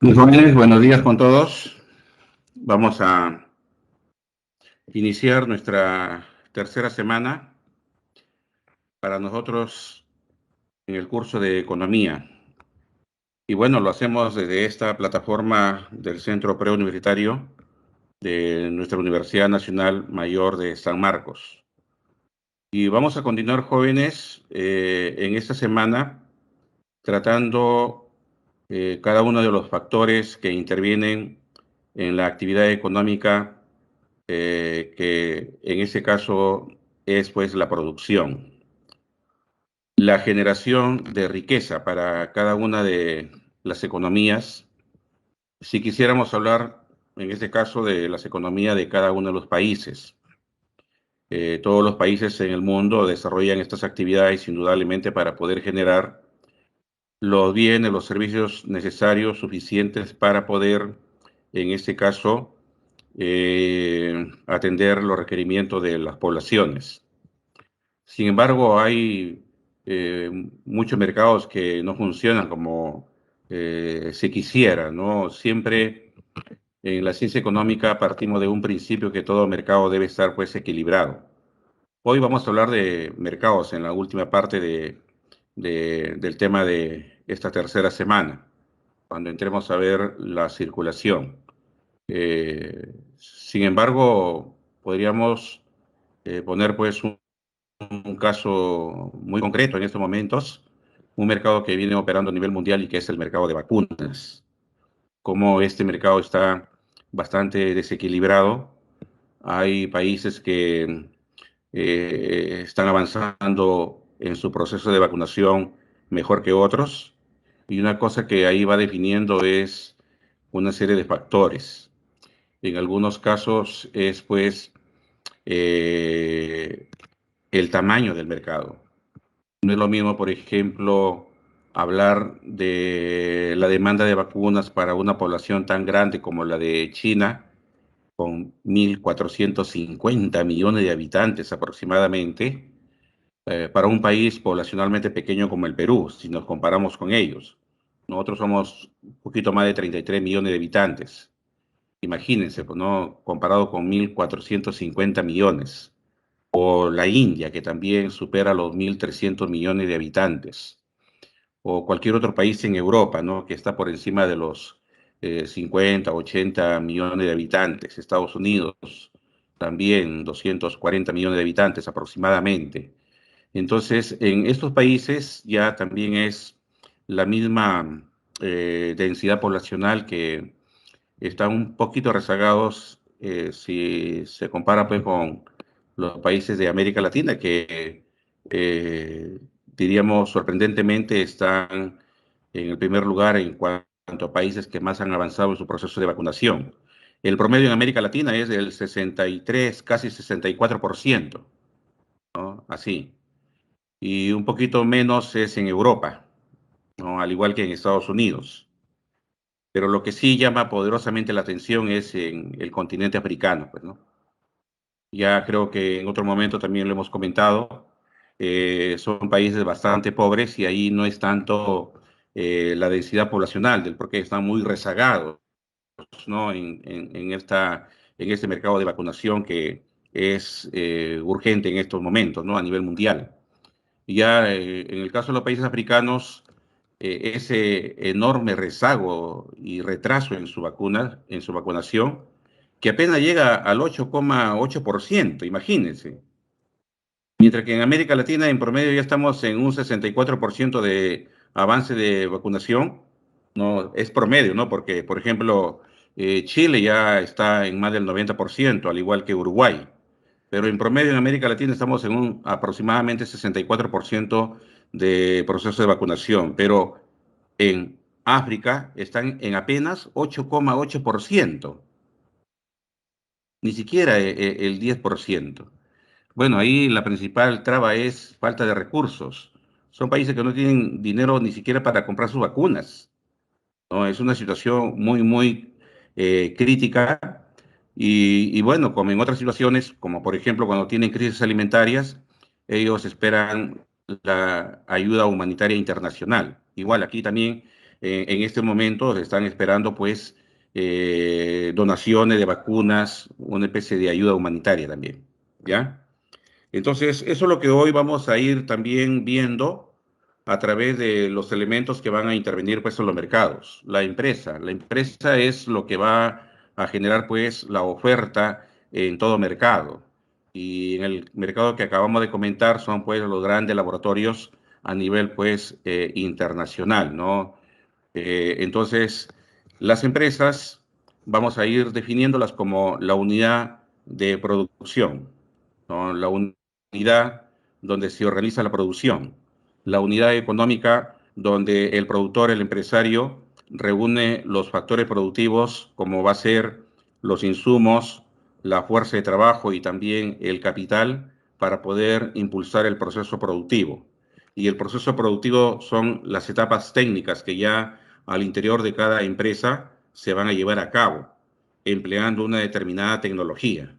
Mis jóvenes, buenos días con todos. Vamos a iniciar nuestra tercera semana para nosotros en el curso de Economía. Y bueno, lo hacemos desde esta plataforma del Centro Preuniversitario de nuestra Universidad Nacional Mayor de San Marcos. Y vamos a continuar, jóvenes, en esta semana tratando cada uno de los factores que intervienen en la actividad económica, que en ese caso es pues la producción, la generación de riqueza para cada una de las economías. Si quisiéramos hablar en este caso de las economías de cada uno de los países, todos los países en el mundo desarrollan estas actividades indudablemente para poder generar los bienes, los servicios necesarios, suficientes para poder, en este caso, atender los requerimientos de las poblaciones. Sin embargo, hay eh, muchos mercados que no funcionan como se quisiera, ¿no? Siempre en la ciencia económica partimos de un principio que todo mercado debe estar pues equilibrado. Hoy vamos a hablar de mercados en la última parte del tema de esta tercera semana, cuando entremos a ver la circulación. Sin embargo, podríamos poner pues un caso muy concreto en estos momentos, un mercado que viene operando a nivel mundial y que es el mercado de vacunas. Como este mercado está bastante desequilibrado, hay países que están avanzando en su proceso de vacunación mejor que otros, y una cosa que ahí va definiendo es una serie de factores. En algunos casos es pues eh, el tamaño del mercado. No es lo mismo, por ejemplo, hablar de la demanda de vacunas para una población tan grande como la de China, con 1.450 millones de habitantes aproximadamente, para un país poblacionalmente pequeño como el Perú, si nos comparamos con ellos. Nosotros somos un poquito más de 33 millones de habitantes. Imagínense, pues, ¿no? Comparado con 1.450 millones. O la India, que también supera los 1.300 millones de habitantes. O cualquier otro país en Europa, ¿no? Que está por encima de los 50, 80 millones de habitantes. Estados Unidos, también 240 millones de habitantes aproximadamente. Entonces, en estos países ya también es la misma densidad poblacional, que están un poquito rezagados si se compara pues con los países de América Latina, que diríamos sorprendentemente están en el primer lugar en cuanto a países que más han avanzado en su proceso de vacunación. El promedio en América Latina es del 63, casi 64%, ¿no? Así. Y un poquito menos es en Europa, ¿no? Al igual que en Estados Unidos. Pero lo que sí llama poderosamente la atención es en el continente africano, pues, ¿no? Ya creo que en otro momento también lo hemos comentado, son países bastante pobres y ahí no es tanto la densidad poblacional, del porque están muy rezagados, ¿no? En este mercado de vacunación que es urgente en estos momentos, ¿no? A nivel mundial. Ya en el caso de los países africanos, ese enorme rezago y retraso en su vacuna, en su vacunación, que apenas llega al 8,8%, imagínense. Mientras que en América Latina en promedio ya estamos en un 64% de avance de vacunación. No es promedio, ¿no? Porque, por ejemplo, Chile ya está en más del 90%, al igual que Uruguay. Pero en promedio en América Latina estamos en un aproximadamente 64% de proceso de vacunación, pero en África están en apenas 8,8%, ni siquiera el 10%. Bueno, ahí la principal traba es falta de recursos. Son países que no tienen dinero ni siquiera para comprar sus vacunas, ¿no? Es una situación muy, muy crítica. Y bueno, como en otras situaciones, como por ejemplo cuando tienen crisis alimentarias, ellos esperan la ayuda humanitaria internacional. Igual aquí también En este momento están esperando pues donaciones de vacunas, una especie de ayuda humanitaria también, ¿ya? Entonces, eso es lo que hoy vamos a ir también viendo a través de los elementos que van a intervenir pues en los mercados. La empresa es lo que va a generar pues la oferta en todo mercado. Y en el mercado que acabamos de comentar son pues los grandes laboratorios a nivel pues internacional, ¿no? Entonces, las empresas vamos a ir definiéndolas como la unidad de producción, ¿no? La unidad donde se organiza la producción, la unidad económica donde el productor, el empresario, reúne los factores productivos como va a ser los insumos, la fuerza de trabajo y también el capital para poder impulsar el proceso productivo. Y el proceso productivo son las etapas técnicas que ya al interior de cada empresa se van a llevar a cabo, empleando una determinada tecnología,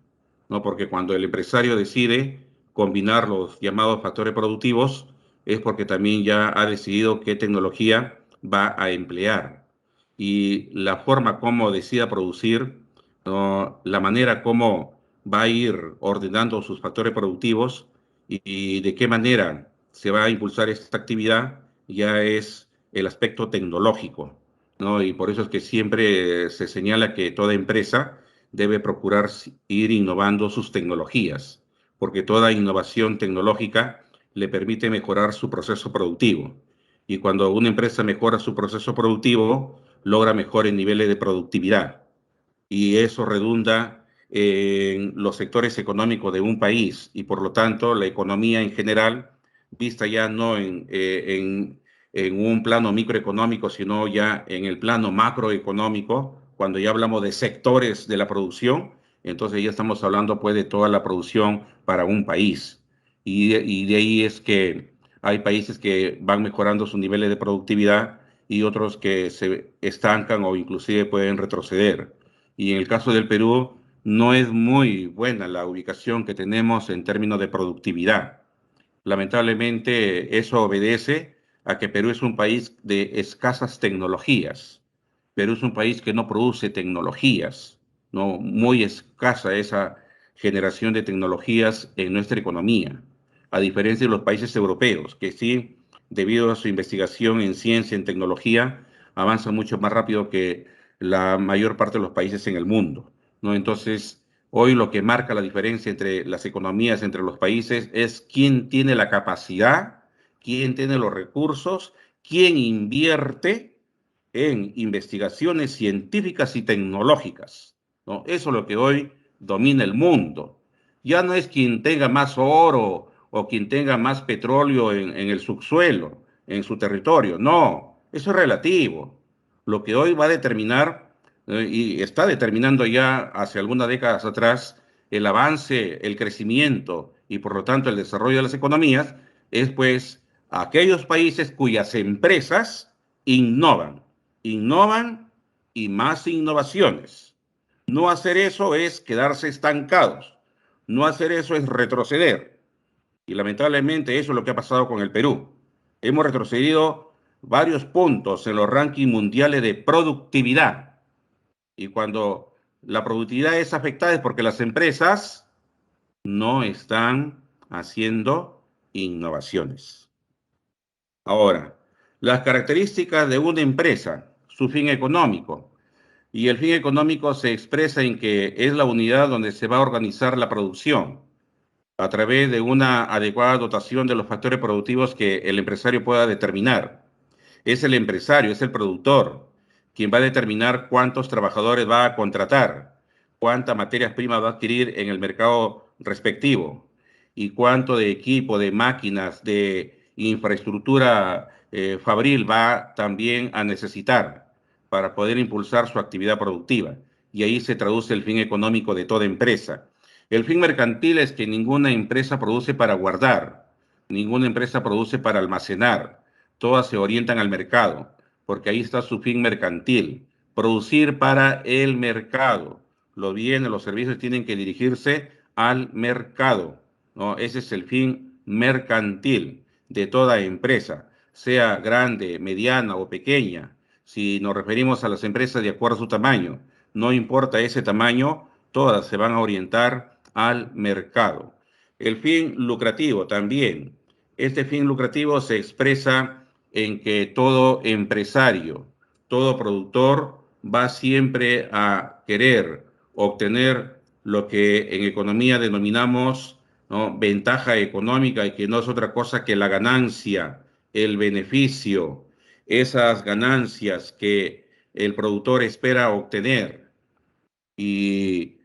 ¿no? Porque cuando el empresario decide combinar los llamados factores productivos, es porque también ya ha decidido qué tecnología va a emplear. Y la forma como decida producir, ¿no? La manera como va a ir ordenando sus factores productivos y de qué manera se va a impulsar esta actividad, ya es el aspecto tecnológico, ¿no? Y por eso es que siempre se señala que toda empresa debe procurar ir innovando sus tecnologías, porque toda innovación tecnológica le permite mejorar su proceso productivo. Y cuando una empresa mejora su proceso productivo, logra mejores niveles de productividad. Y eso redunda en los sectores económicos de un país y por lo tanto la economía en general, vista ya no en un plano microeconómico, sino ya en el plano macroeconómico, cuando ya hablamos de sectores de la producción, entonces ya estamos hablando pues de toda la producción para un país. Y de ahí es que hay países que van mejorando sus niveles de productividad y otros que se estancan o inclusive pueden retroceder. Y en el caso del Perú, no es muy buena la ubicación que tenemos en términos de productividad. Lamentablemente, eso obedece a que Perú es un país de escasas tecnologías. Perú es un país que no produce tecnologías, ¿no? Muy escasa esa generación de tecnologías en nuestra economía, a diferencia de los países europeos, que sí, debido a su investigación en ciencia, en tecnología, avanzan mucho más rápido que la mayor parte de los países en el mundo, ¿no? Entonces, hoy lo que marca la diferencia entre las economías, entre los países, es quién tiene la capacidad, quién tiene los recursos, quién invierte en investigaciones científicas y tecnológicas, ¿no? Eso es lo que hoy domina el mundo. Ya no es quien tenga más oro o quien tenga más petróleo en el subsuelo, en su territorio. No, eso es relativo. Lo que hoy va a determinar, y está determinando ya hace algunas décadas atrás, el avance, el crecimiento y por lo tanto el desarrollo de las economías, es pues aquellos países cuyas empresas innovan, innovan y más innovaciones. No hacer eso es quedarse estancados. No hacer eso es retroceder. Y lamentablemente eso es lo que ha pasado con el Perú. Hemos retrocedido varios puntos en los rankings mundiales de productividad. Y cuando la productividad es afectada es porque las empresas no están haciendo innovaciones. Ahora, las características de una empresa, su fin económico. Y el fin económico se expresa en que es la unidad donde se va a organizar la producción a través de una adecuada dotación de los factores productivos que el empresario pueda determinar. Es el empresario, es el productor, quien va a determinar cuántos trabajadores va a contratar, cuántas materias primas va a adquirir en el mercado respectivo y cuánto de equipo, de máquinas, de infraestructura fabril va también a necesitar para poder impulsar su actividad productiva. Y ahí se traduce el fin económico de toda empresa. El fin mercantil es que ninguna empresa produce para guardar, ninguna empresa produce para almacenar, todas se orientan al mercado, porque ahí está su fin mercantil, producir para el mercado. Los bienes, los servicios tienen que dirigirse al mercado, ¿no? Ese es el fin mercantil de toda empresa, sea grande, mediana o pequeña. si nos referimos a las empresas de acuerdo a su tamaño. No importa ese tamaño, todas se van a orientar al mercado. El fin lucrativo también. Este fin lucrativo se expresa en que todo empresario, todo productor va siempre a querer obtener lo que en economía denominamos, ¿no?, ventaja económica, y que no es otra cosa que la ganancia, el beneficio, esas ganancias que el productor espera obtener. Y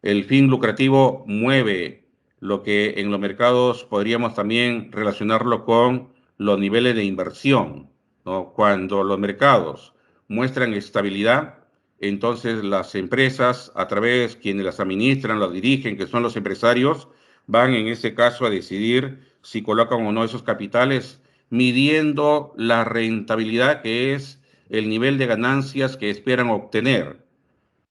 el fin lucrativo mueve lo que en los mercados podríamos también relacionarlo con los niveles de inversión, ¿no? Cuando los mercados muestran estabilidad, entonces las empresas, a través de quienes las administran, las dirigen, que son los empresarios, van en ese caso a decidir si colocan o no esos capitales, midiendo la rentabilidad, que es el nivel de ganancias que esperan obtener.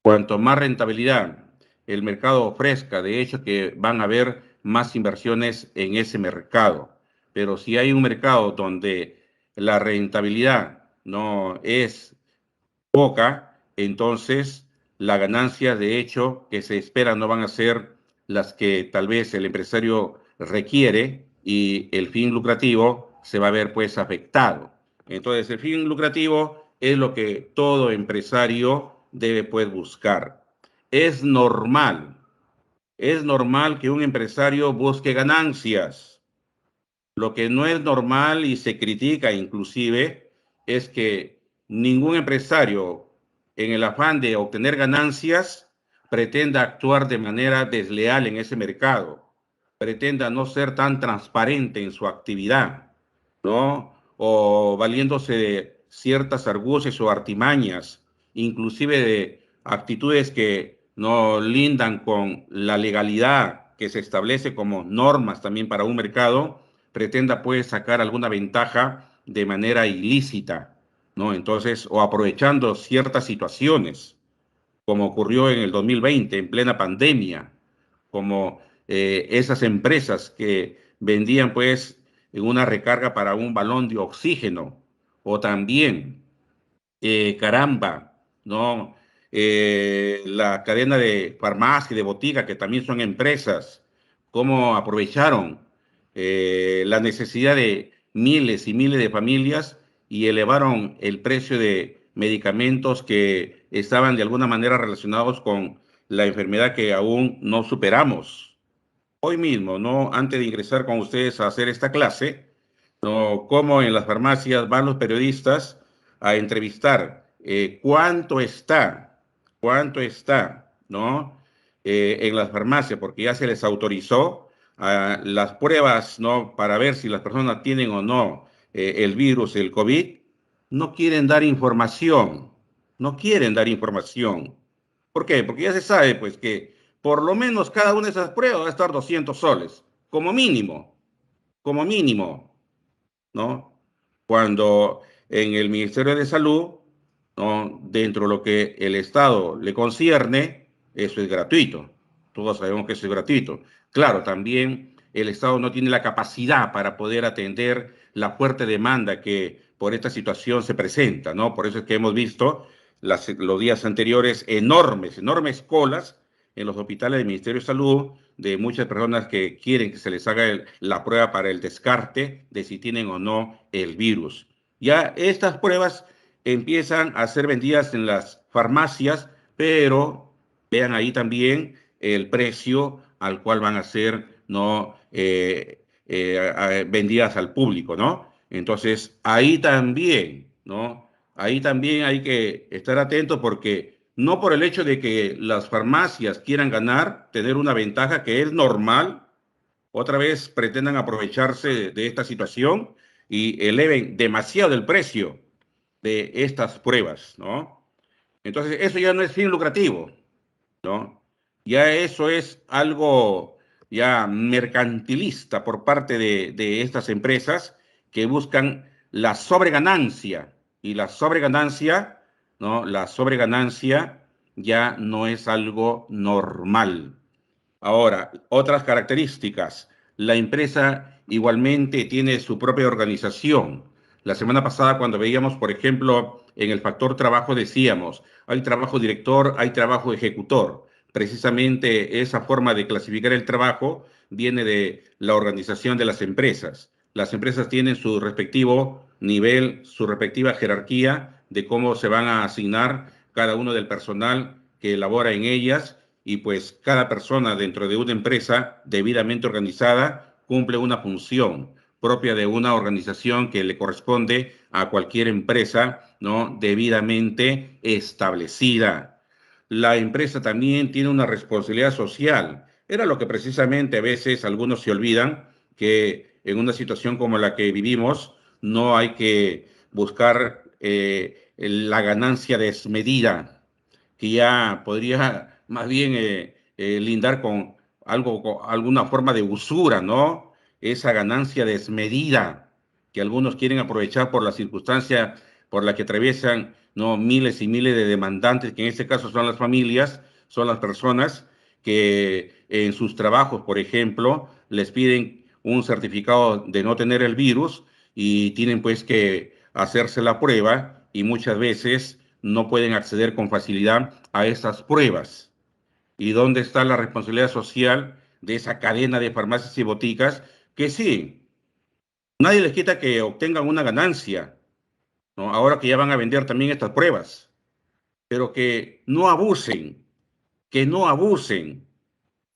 Cuanto más rentabilidad el mercado ofrezca, de hecho que van a haber más inversiones en ese mercado. Pero si hay un mercado donde la rentabilidad no es poca, entonces las ganancias de hecho que se esperan no van a ser las que tal vez el empresario requiere, y el fin lucrativo se va a ver pues afectado. Entonces el fin lucrativo es lo que todo empresario debe pues buscar. Es normal, es normal que un empresario busque ganancias. Lo que no es normal y se critica inclusive es que ningún empresario, en el afán de obtener ganancias, pretenda actuar de manera desleal en ese mercado, pretenda no ser tan transparente en su actividad, ¿no? O valiéndose de ciertas argucias o artimañas, inclusive de actitudes que no lindan con la legalidad que se establece como normas también para un mercado, pretenda pues sacar alguna ventaja de manera ilícita, ¿no? Entonces, o aprovechando ciertas situaciones, como ocurrió en el 2020, en plena pandemia, como esas empresas que vendían pues en una recarga para un balón de oxígeno, o también, caramba, ¿no? La cadena de farmacia y de botica, que también son empresas, cómo aprovecharon la necesidad de miles y miles de familias y elevaron el precio de medicamentos que estaban de alguna manera relacionados con la enfermedad que aún no superamos. Hoy mismo, ¿no? Antes de ingresar con ustedes a hacer esta clase, ¿no?, cómo en las farmacias van los periodistas a entrevistar cuánto está, ¿no? En las farmacias, porque ya se les autorizó las pruebas, ¿no?, para ver si las personas tienen o no el virus, el COVID. No quieren dar información, no quieren dar información. ¿Por qué? Porque ya se sabe, pues, que por lo menos cada una de esas pruebas va a estar 200 soles, como mínimo, ¿no? Cuando en el Ministerio de Salud, ¿no?, dentro de lo que el Estado le concierne, eso es gratuito. Todos sabemos que eso es gratuito. Claro, también el Estado no tiene la capacidad para poder atender la fuerte demanda que por esta situación se presenta, ¿no? Por eso es que hemos visto los días anteriores enormes colas en los hospitales del Ministerio de Salud, de muchas personas que quieren que se les haga la prueba para el descarte de si tienen o no el virus. Ya estas pruebas empiezan a ser vendidas en las farmacias, pero vean ahí también el precio al cual van a ser, ¿no?, vendidas al público, ¿no? Entonces, ahí también, ¿no? Ahí también hay que estar atentos, porque no por el hecho de que las farmacias quieran ganar, tener una ventaja que es normal, otra vez pretendan aprovecharse de esta situación y eleven demasiado el precio de estas pruebas, ¿no? Entonces, eso ya no es fin lucrativo, ¿no? Ya eso es algo ya mercantilista por parte de estas empresas que buscan la sobreganancia, y la sobreganancia, ¿no? La sobreganancia ya no es algo normal. Ahora, otras características. La empresa igualmente tiene su propia organización. La semana pasada, cuando veíamos, por ejemplo, en el factor trabajo, decíamos, hay trabajo director, hay trabajo ejecutor. Precisamente esa forma de clasificar el trabajo viene de la organización de las empresas. Las empresas tienen su respectivo nivel, su respectiva jerarquía de cómo se van a asignar cada uno del personal que elabora en ellas, y pues cada persona dentro de una empresa debidamente organizada cumple una función propia de una organización que le corresponde a cualquier empresa, ¿no?, debidamente establecida. La empresa también tiene una responsabilidad social. Era lo que precisamente a veces algunos se olvidan, que en una situación como la que vivimos no hay que buscar la ganancia desmedida, que ya podría más bien lindar con algo, con alguna forma de usura, ¿no? Esa ganancia desmedida que algunos quieren aprovechar por la circunstancia por la que atraviesan, ¿no?, miles y miles de demandantes, que en este caso son las familias, son las personas que en sus trabajos, por ejemplo, les piden un certificado de no tener el virus y tienen pues que hacerse la prueba, y muchas veces no pueden acceder con facilidad a esas pruebas. ¿Y dónde está la responsabilidad social de esa cadena de farmacias y boticas? Que sí, nadie les quita que obtengan una ganancia, ¿no?, ahora que ya van a vender también estas pruebas, pero que no abusen,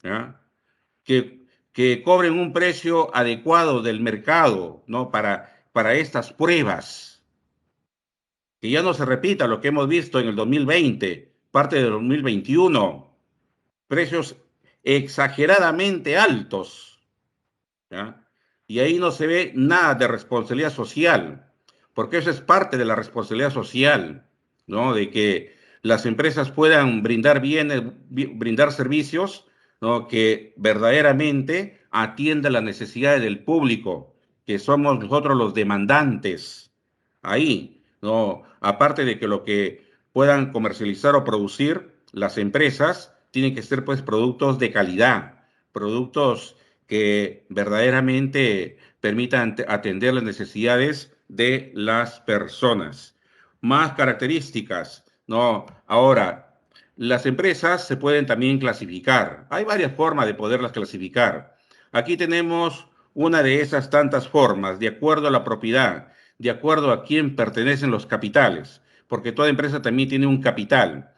¿ya? Que cobren un precio adecuado del mercado, ¿no?, para estas pruebas, que ya no se repita lo que hemos visto en el 2020, parte del 2021, precios exageradamente altos, ¿ya? Y ahí no se ve nada de responsabilidad social, porque eso es parte de la responsabilidad social, ¿no? De que las empresas puedan brindar bienes, brindar servicios, ¿no?, que verdaderamente atiendan las necesidades del público, que somos nosotros los demandantes. Ahí, ¿no? Aparte de que lo que puedan comercializar o producir las empresas tienen que ser pues productos de calidad, productos que verdaderamente permitan atender las necesidades de las personas. Más características, ¿no? Ahora, las empresas se pueden también clasificar. Hay varias formas de poderlas clasificar. Aquí tenemos una de esas tantas formas, de acuerdo a la propiedad, de acuerdo a quién pertenecen los capitales, porque toda empresa también tiene un capital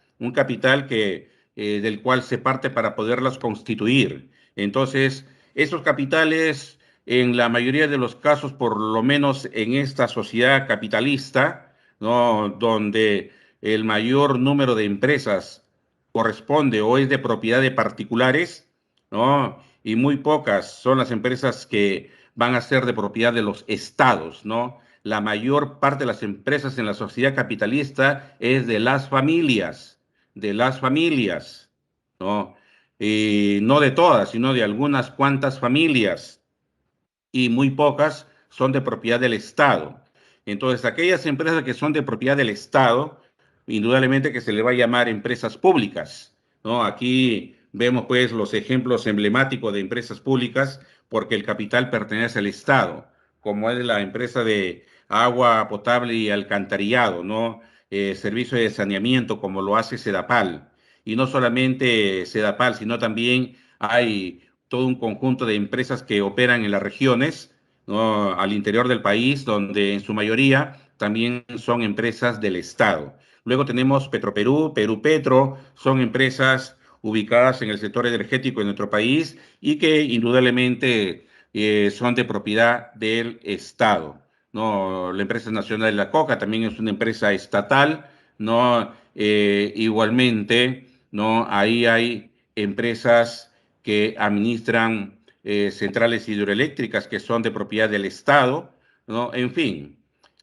que, del cual se parte para poderlas constituir. Entonces, esos capitales, en la mayoría de los casos, por lo menos en esta sociedad capitalista, ¿no?, donde el mayor número de empresas corresponde o es de propiedad de particulares, ¿no?, y muy pocas son las empresas que van a ser de propiedad de los estados, ¿no? La mayor parte de las empresas en la sociedad capitalista es de las familias, ¿no? Y no de todas, sino de algunas cuantas familias, y muy pocas son de propiedad del Estado. Entonces, aquellas empresas que son de propiedad del Estado, indudablemente que se le va a llamar empresas públicas, ¿no? Aquí vemos pues los ejemplos emblemáticos de empresas públicas porque el capital pertenece al Estado, como es la empresa de agua potable y alcantarillado, ¿no? Servicio de saneamiento, como lo hace Sedapal. Y no solamente Sedapal, sino también hay todo un conjunto de empresas que operan en las regiones, ¿no?, al interior del país, donde en su mayoría también son empresas del Estado. Luego tenemos Petroperú, Perú Petro, son empresas ubicadas en el sector energético de nuestro país y que indudablemente son de propiedad del Estado, ¿no? La empresa nacional de la coca también es una empresa estatal, ¿no? Igualmente, ¿no?, ahí hay empresas que administran centrales hidroeléctricas que son de propiedad del Estado, ¿no? En fin,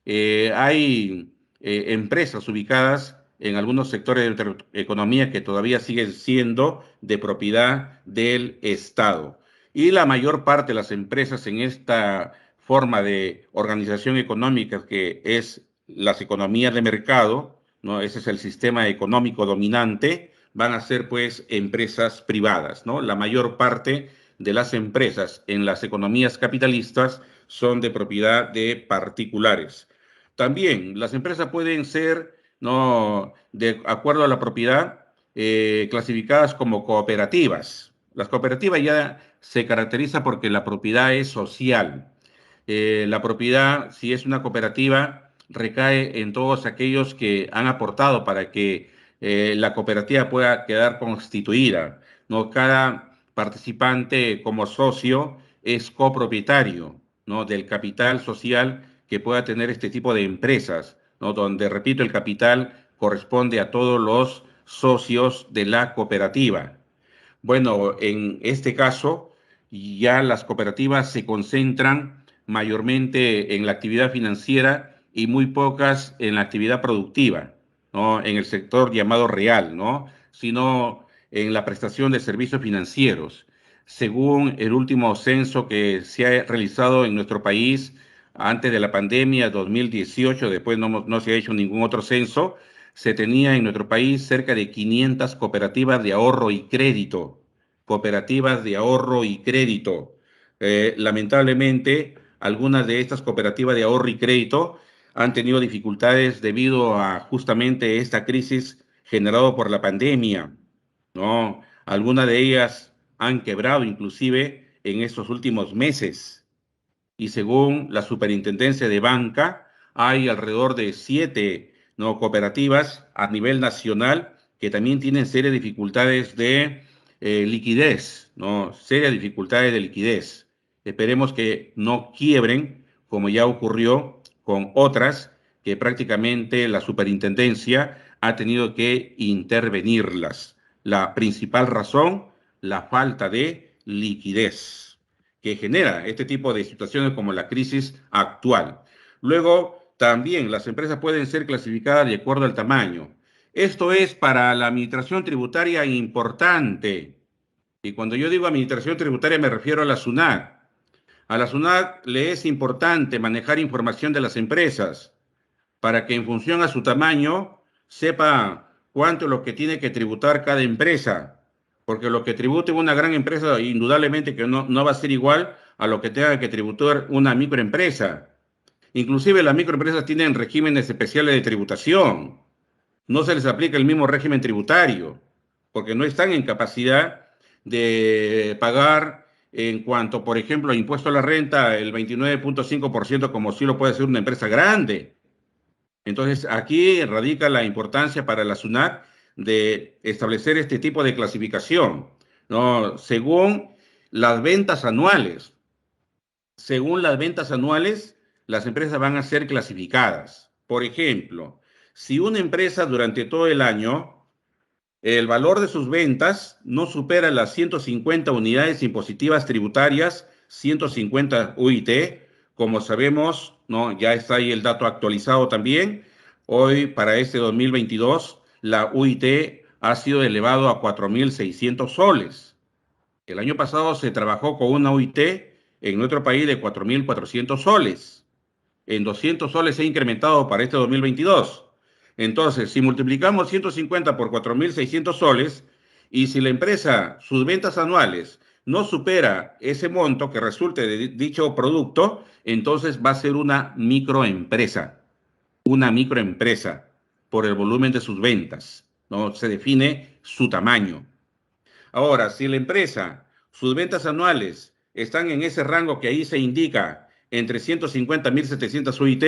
hay empresas ubicadas en algunos sectores de la economía que todavía siguen siendo de propiedad del Estado. Y la mayor parte de las empresas en esta forma de organización económica, que es las economías de mercado, ¿no?, ese es el sistema económico dominante, van a ser pues empresas privadas, ¿no? La mayor parte de las empresas en las economías capitalistas son de propiedad de particulares. También las empresas pueden ser, ¿no?, de acuerdo a la propiedad, clasificadas como cooperativas. Las cooperativas ya se caracterizan porque la propiedad es social. La propiedad, si es una cooperativa, recae en todos aquellos que han aportado para que la cooperativa pueda quedar constituida. ¿No? Cada participante como socio es copropietario, ¿no?, del capital social que pueda tener este tipo de empresas, ¿no?, donde, repito, el capital corresponde a todos los socios de la cooperativa. Bueno, en este caso, ya las cooperativas se concentran mayormente en la actividad financiera y muy pocas en la actividad productiva, ¿no?, en el sector llamado real, ¿no?, sino en la prestación de servicios financieros. Según el último censo que se ha realizado en nuestro país antes de la pandemia 2018, después no se ha hecho ningún otro censo, se tenía en nuestro país cerca de 500 cooperativas de ahorro y crédito. Cooperativas de ahorro y crédito. Lamentablemente, algunas de estas cooperativas de ahorro y crédito han tenido dificultades debido a justamente esta crisis generada por la pandemia, ¿no? Algunas de ellas han quebrado inclusive en estos últimos meses. Y según la Superintendencia de Banca, hay alrededor de 7, ¿no?, cooperativas a nivel nacional que también tienen serias dificultades de liquidez, ¿no? Serias dificultades de liquidez. Esperemos que no quiebren, como ya ocurrió con otras que prácticamente la superintendencia ha tenido que intervenirlas. La principal razón, la falta de liquidez que genera este tipo de situaciones como la crisis actual. Luego, también las empresas pueden ser clasificadas de acuerdo al tamaño. Esto es para la administración tributaria importante. Y cuando yo digo administración tributaria me refiero a la SUNAT. A la SUNAT le es importante manejar información de las empresas para que en función a su tamaño sepa cuánto es lo que tiene que tributar cada empresa, porque lo que tribute una gran empresa indudablemente que no va a ser igual a lo que tenga que tributar una microempresa. Inclusive las microempresas tienen regímenes especiales de tributación. No se les aplica el mismo régimen tributario, porque no están en capacidad de pagar en cuanto, por ejemplo, a impuesto a la renta, el 29.5% como sí lo puede hacer una empresa grande. Entonces, aquí radica la importancia para la SUNAT de establecer este tipo de clasificación, ¿no? Las ventas anuales. Según las ventas anuales, las empresas van a ser clasificadas. Por ejemplo, si una empresa durante todo el año, el valor de sus ventas no supera las 150 unidades impositivas tributarias, 150 UIT, como sabemos, ¿no?, ya está ahí el dato actualizado también. Hoy, para este 2022, la UIT ha sido elevado a 4.600 soles. El año pasado se trabajó con una UIT en nuestro país de 4.400 soles. En 200 soles se ha incrementado para este 2022. Entonces, si multiplicamos 150 por 4.600 soles y si la empresa, sus ventas anuales no supera ese monto que resulte de dicho producto, entonces va a ser una microempresa por el volumen de sus ventas, ¿no? Se define su tamaño. Ahora, si la empresa, sus ventas anuales están en ese rango que ahí se indica entre 150 a 1.700 UIT,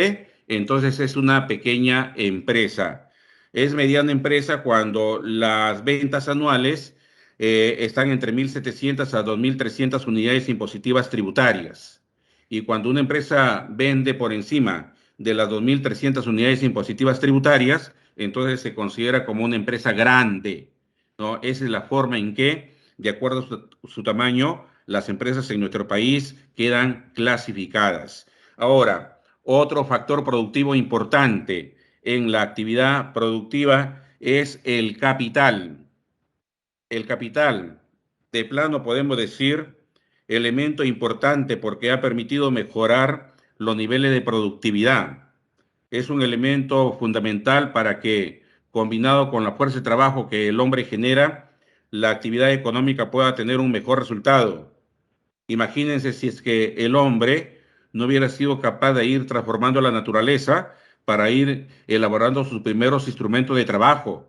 entonces es una pequeña empresa. Es mediana empresa cuando las ventas anuales están entre 1.700 a 2.300 unidades impositivas tributarias. Y cuando una empresa vende por encima de las 2.300 unidades impositivas tributarias, entonces se considera como una empresa grande, ¿no? Esa es la forma en que, de acuerdo a su tamaño, las empresas en nuestro país quedan clasificadas. Ahora, otro factor productivo importante en la actividad productiva es el capital. El capital, de plano podemos decir, elemento importante porque ha permitido mejorar los niveles de productividad. Es un elemento fundamental para que, combinado con la fuerza de trabajo que el hombre genera, la actividad económica pueda tener un mejor resultado. Imagínense si es que el hombre no hubiera sido capaz de ir transformando la naturaleza para ir elaborando sus primeros instrumentos de trabajo,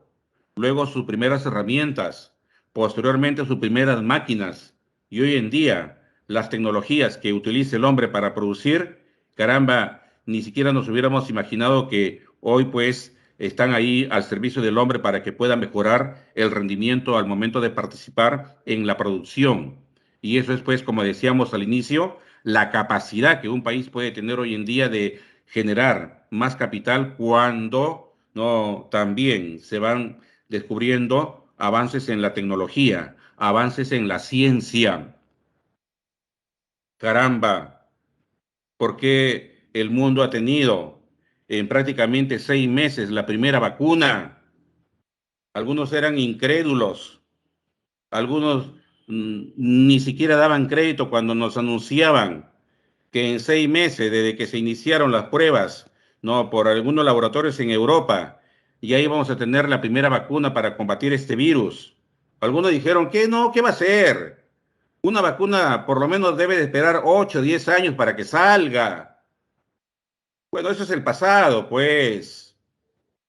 luego sus primeras herramientas, posteriormente sus primeras máquinas. Y hoy en día, las tecnologías que utiliza el hombre para producir, caramba, ni siquiera nos hubiéramos imaginado que hoy pues están ahí al servicio del hombre para que pueda mejorar el rendimiento al momento de participar en la producción. Y eso es pues, como decíamos al inicio, la capacidad que un país puede tener hoy en día de generar más capital cuando no también se van descubriendo avances en la tecnología, avances en la ciencia. Caramba, ¿por qué el mundo ha tenido en prácticamente 6 meses la primera vacuna? Algunos eran incrédulos, algunos ni siquiera daban crédito cuando nos anunciaban que en 6 meses, desde que se iniciaron las pruebas, no, por algunos laboratorios en Europa, ya íbamos a tener la primera vacuna para combatir este virus. Algunos dijeron que no, ¿qué va a ser? Una vacuna por lo menos debe de esperar 8 o 10 años para que salga. Bueno, eso es el pasado, pues.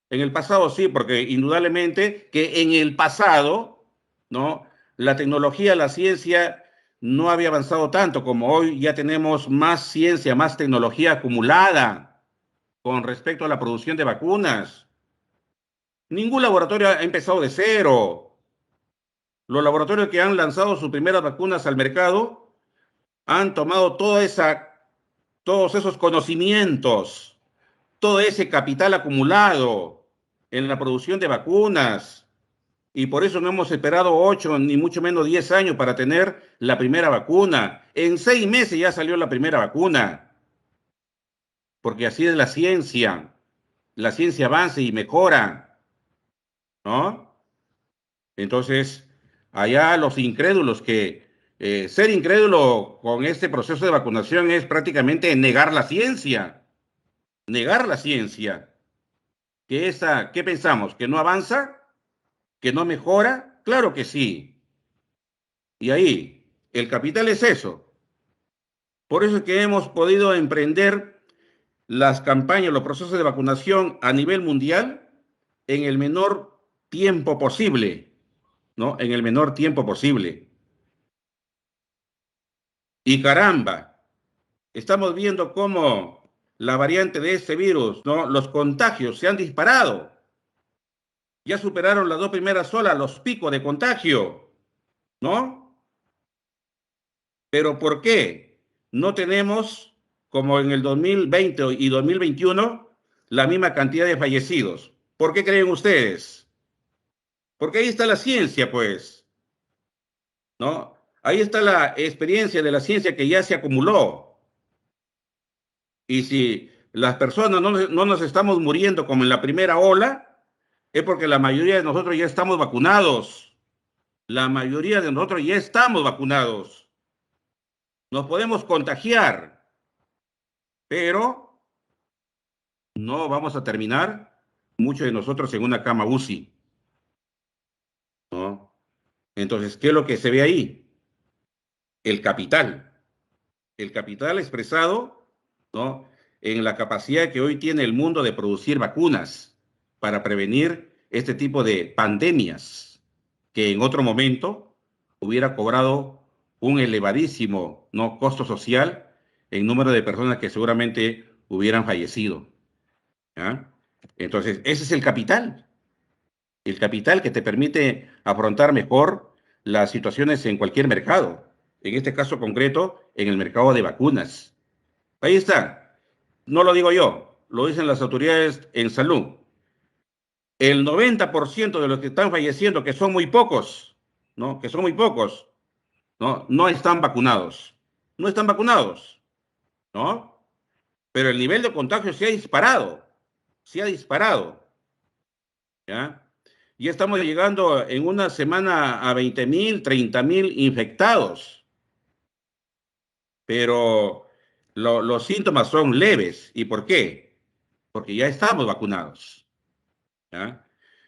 En el pasado sí, porque indudablemente que en el pasado, ¿no? La tecnología, la ciencia no había avanzado tanto como hoy. Ya tenemos más ciencia, más tecnología acumulada con respecto a la producción de vacunas. Ningún laboratorio ha empezado de cero. Los laboratorios que han lanzado sus primeras vacunas al mercado han tomado todos esos conocimientos, todo ese capital acumulado en la producción de vacunas. Y por eso no hemos esperado 8 ni mucho menos 10 años para tener la primera vacuna. En 6 meses ya salió la primera vacuna, porque así es la ciencia avanza y mejora, ¿no? Entonces, allá los incrédulos ser incrédulo con este proceso de vacunación es prácticamente negar la ciencia, ¿qué pensamos? ¿Que no avanza? ¿Que no mejora? Claro que sí. Y ahí, el capital es eso. Por eso es que hemos podido emprender las campañas, los procesos de vacunación a nivel mundial en el menor tiempo posible, ¿no? En el menor tiempo posible. Y caramba, estamos viendo cómo la variante de este virus, ¿no? Los contagios se han disparado. Ya superaron las 2 primeras olas, los picos de contagio, ¿no? Pero ¿por qué no tenemos, como en el 2020 y 2021, la misma cantidad de fallecidos? ¿Por qué creen ustedes? Porque ahí está la ciencia, pues, ¿no? Ahí está la experiencia de la ciencia que ya se acumuló. Y si las personas no nos estamos muriendo como en la primera ola, es porque la mayoría de nosotros ya estamos vacunados. La mayoría de nosotros ya estamos vacunados. Nos podemos contagiar, pero no vamos a terminar muchos de nosotros en una cama UCI, ¿no? Entonces, ¿qué es lo que se ve ahí? El capital. El capital expresado, ¿no? En la capacidad que hoy tiene el mundo de producir vacunas para prevenir este tipo de pandemias que en otro momento hubiera cobrado un elevadísimo, ¿no? Costo social en número de personas que seguramente hubieran fallecido. ¿Ya? Entonces, ese es el capital que te permite afrontar mejor las situaciones en cualquier mercado, en este caso concreto, en el mercado de vacunas. Ahí está, no lo digo yo, lo dicen las autoridades en salud. El 90% de los que están falleciendo, que son muy pocos, ¿no? Que son muy pocos, ¿no? No están vacunados. No están vacunados, ¿no? Pero el nivel de contagio se ha disparado, ¿ya? Ya estamos llegando en una semana a 20.000, 30.000 infectados, pero los síntomas son leves. ¿Y por qué? Porque ya estamos vacunados, ¿ya?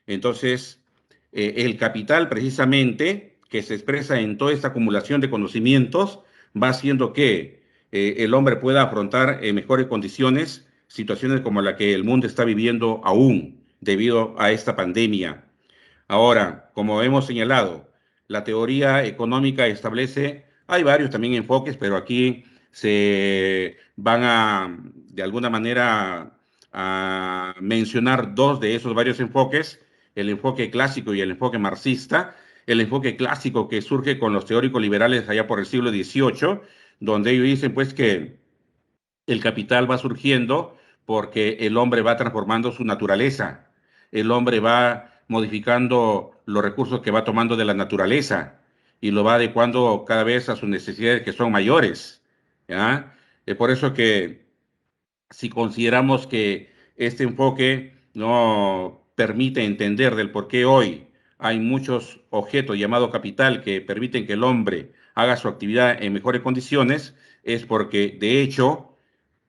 Entonces, el capital precisamente que se expresa en toda esta acumulación de conocimientos va haciendo que el hombre pueda afrontar en mejores condiciones situaciones como la que el mundo está viviendo aún debido a esta pandemia. Ahora, como hemos señalado, la teoría económica establece, hay varios también enfoques, pero aquí se van a, de alguna manera, a mencionar dos de esos varios enfoques, el enfoque clásico y el enfoque marxista. El enfoque clásico que surge con los teóricos liberales allá por el siglo XVIII, donde ellos dicen pues que el capital va surgiendo porque el hombre va transformando su naturaleza, el hombre va modificando los recursos que va tomando de la naturaleza y lo va adecuando cada vez a sus necesidades que son mayores. ¿Ya? Es por eso que si consideramos que este enfoque no permite entender del por qué hoy hay muchos objetos llamados capital que permiten que el hombre haga su actividad en mejores condiciones, es porque de hecho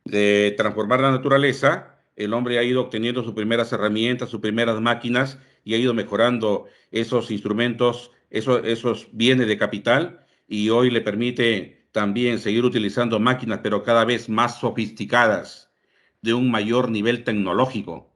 de transformar la naturaleza, el hombre ha ido obteniendo sus primeras herramientas, sus primeras máquinas y ha ido mejorando esos instrumentos, esos bienes de capital y hoy le permite también seguir utilizando máquinas, pero cada vez más sofisticadas, de un mayor nivel tecnológico.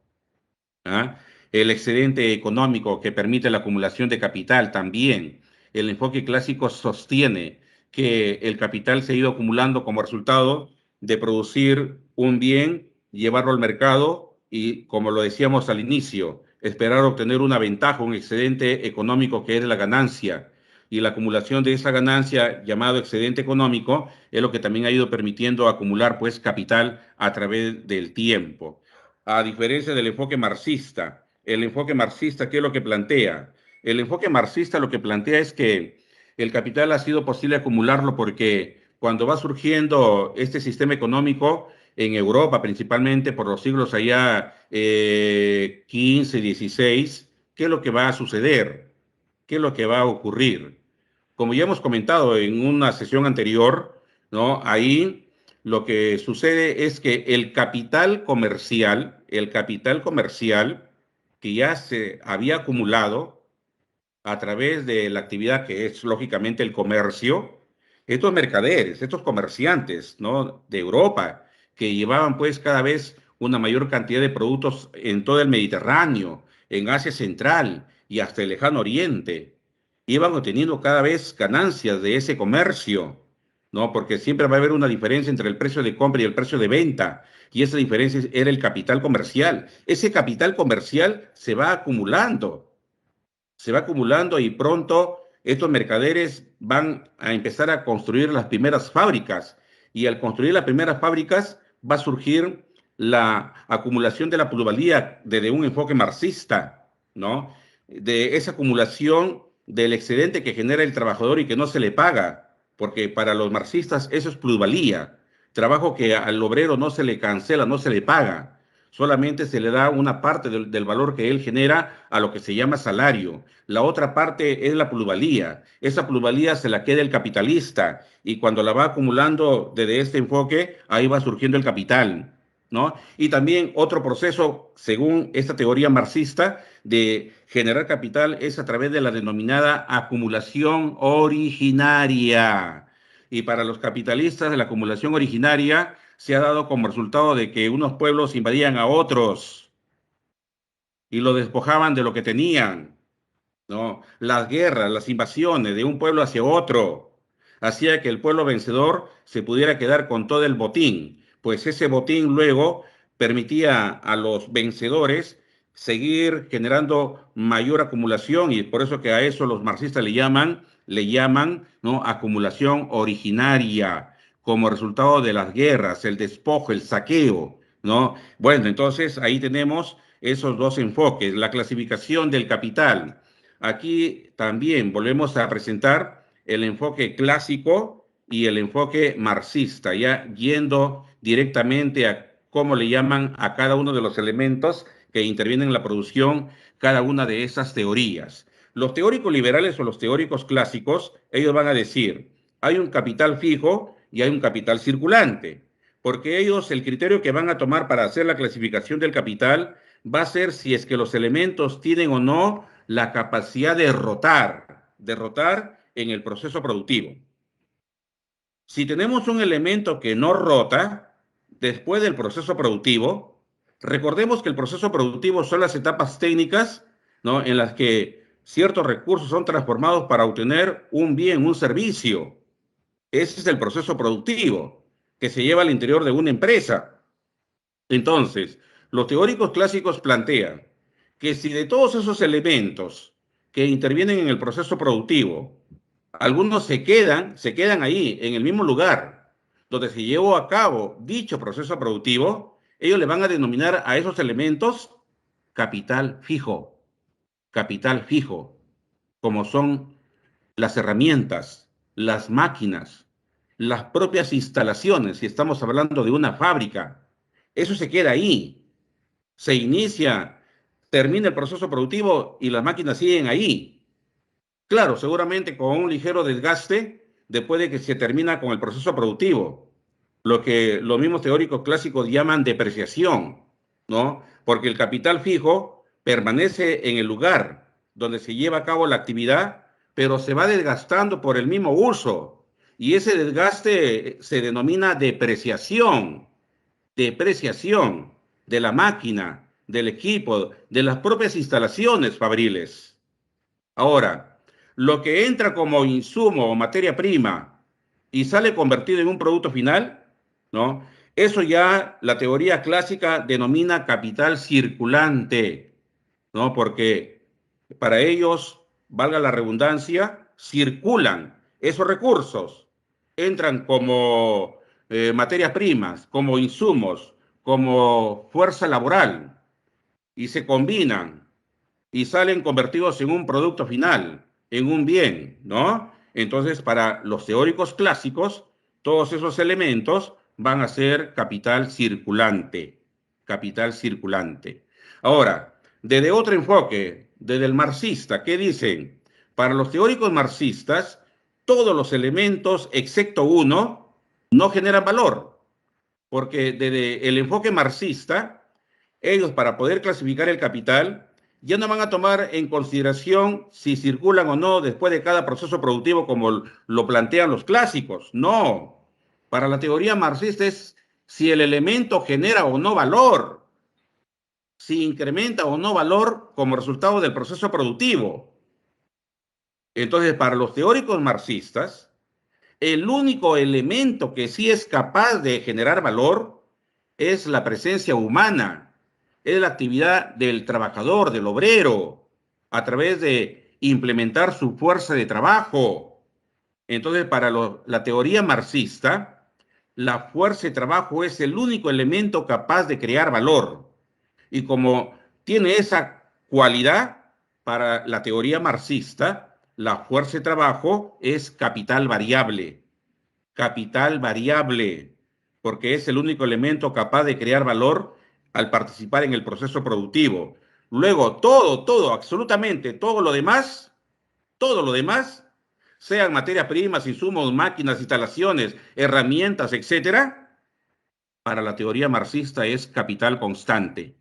¿Ah? El excedente económico que permite la acumulación de capital también. El enfoque clásico sostiene que el capital se ha ido acumulando como resultado de producir un bien, llevarlo al mercado y, como lo decíamos al inicio, esperar obtener una ventaja, un excedente económico que es la ganancia. Y la acumulación de esa ganancia, llamado excedente económico, es lo que también ha ido permitiendo acumular pues capital a través del tiempo. A diferencia del enfoque marxista, el enfoque marxista, ¿qué es lo que plantea? El enfoque marxista lo que plantea es que el capital ha sido posible acumularlo porque cuando va surgiendo este sistema económico en Europa, principalmente por los siglos allá 15, 16, ¿qué es lo que va a suceder? ¿Qué es lo que va a ocurrir? Como ya hemos comentado en una sesión anterior, ¿no? Ahí lo que sucede es que el capital comercial que ya se había acumulado a través de la actividad que es lógicamente el comercio, estos mercaderes, estos comerciantes, ¿no? De Europa, que llevaban pues cada vez una mayor cantidad de productos en todo el Mediterráneo, en Asia Central y hasta el Lejano Oriente, iban obteniendo cada vez ganancias de ese comercio, ¿no? Porque siempre va a haber una diferencia entre el precio de compra y el precio de venta, y esa diferencia era el capital comercial. Ese capital comercial se va acumulando y pronto estos mercaderes van a empezar a construir las primeras fábricas y al construir las primeras fábricas va a surgir la acumulación de la plusvalía desde un enfoque marxista, ¿no? De esa acumulación del excedente que genera el trabajador y que no se le paga, porque para los marxistas eso es plusvalía, trabajo que al obrero no se le cancela, no se le paga, solamente se le da una parte del valor que él genera a lo que se llama salario. La otra parte es la plusvalía. Esa plusvalía se la queda el capitalista y cuando la va acumulando desde este enfoque, ahí va surgiendo el capital, ¿no? Y también otro proceso, según esta teoría marxista, de generar capital es a través de la denominada acumulación originaria. Y para los capitalistas, la acumulación originaria se ha dado como resultado de que unos pueblos invadían a otros y lo despojaban de lo que tenían, ¿no? Las guerras, las invasiones de un pueblo hacia otro, hacía que el pueblo vencedor se pudiera quedar con todo el botín, pues ese botín luego permitía a los vencedores seguir generando mayor acumulación y por eso que a eso los marxistas le llaman, ¿no? Acumulación originaria, como resultado de las guerras, el despojo, el saqueo, ¿no? Bueno, entonces ahí tenemos esos dos enfoques, la clasificación del capital. Aquí también volvemos a presentar el enfoque clásico y el enfoque marxista, ya yendo directamente a cómo le llaman a cada uno de los elementos que intervienen en la producción, cada una de esas teorías. Los teóricos liberales o los teóricos clásicos, ellos van a decir, hay un capital fijo y hay un capital circulante, porque ellos el criterio que van a tomar para hacer la clasificación del capital va a ser si es que los elementos tienen o no la capacidad de rotar en el proceso productivo. Si tenemos un elemento que no rota, después del proceso productivo. Recordemos que el proceso productivo son las etapas técnicas, ¿no?, en las que ciertos recursos son transformados para obtener un bien, un servicio. Ese es el proceso productivo que se lleva al interior de una empresa. Entonces, los teóricos clásicos plantean que si de todos esos elementos que intervienen en el proceso productivo, algunos se quedan ahí, en el mismo lugar donde se llevó a cabo dicho proceso productivo, ellos le van a denominar a esos elementos capital fijo, capital fijo, como son las herramientas, las máquinas, las propias instalaciones, si estamos hablando de una fábrica. Eso se queda ahí, se inicia, termina el proceso productivo y las máquinas siguen ahí. Claro, seguramente con un ligero desgaste después de que se termina con el proceso productivo, lo que los mismos teóricos clásicos llaman depreciación, ¿no? Porque el capital fijo permanece en el lugar donde se lleva a cabo la actividad, pero se va desgastando por el mismo uso. Y ese desgaste se denomina depreciación, depreciación de la máquina, del equipo, de las propias instalaciones fabriles. Ahora, lo que entra como insumo o materia prima y sale convertido en un producto final, ¿no? Eso ya la teoría clásica denomina capital circulante, ¿no? Porque para ellos, valga la redundancia, circulan esos recursos, entran como materias primas, como insumos, como fuerza laboral y se combinan y salen convertidos en un producto final, en un bien, ¿no? Entonces, para los teóricos clásicos, todos esos elementos van a ser capital circulante, capital circulante. Ahora, desde otro enfoque, desde el marxista, ¿qué dicen? Para los teóricos marxistas, todos los elementos, excepto uno, no generan valor, porque desde el enfoque marxista, ellos para poder clasificar el capital ya no van a tomar en consideración si circulan o no después de cada proceso productivo como lo plantean los clásicos. No, para la teoría marxista es si el elemento genera o no valor, si incrementa o no valor como resultado del proceso productivo. Entonces, para los teóricos marxistas, el único elemento que sí es capaz de generar valor es la presencia humana, es la actividad del trabajador, del obrero, a través de implementar su fuerza de trabajo. Entonces, para la teoría marxista, la fuerza de trabajo es el único elemento capaz de crear valor. Y como tiene esa cualidad, para la teoría marxista, la fuerza de trabajo es capital variable, porque es el único elemento capaz de crear valor al participar en el proceso productivo. Luego, todo, absolutamente todo lo demás, sean materias primas, insumos, máquinas, instalaciones, herramientas, etcétera, para la teoría marxista es capital constante.